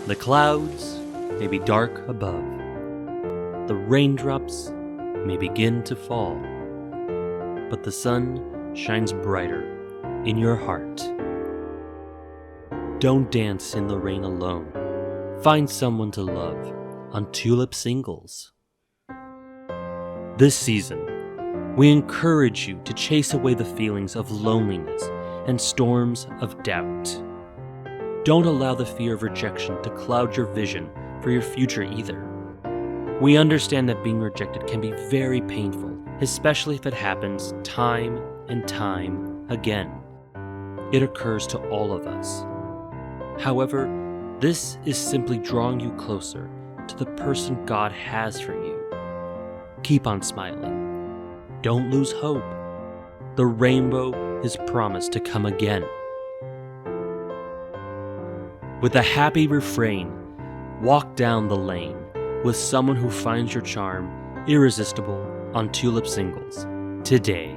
The clouds may be dark above. The raindrops may begin to fall. But the sun shines brighter in your heart. Don't dance in the rain alone. Find someone to love on Tulip Singles. This season, we encourage you to chase away the feelings of loneliness and storms of doubt. Don't allow the fear of rejection to cloud your vision for your future either. We understand that being rejected can be very painful, especially if it happens time and time again. It occurs to all of us. However, this is simply drawing you closer to the person God has for you. Keep on smiling. Don't lose hope. The rainbow is promised to come again. With a happy refrain, walk down the lane with someone who finds your charm irresistible on Tulip Singles today.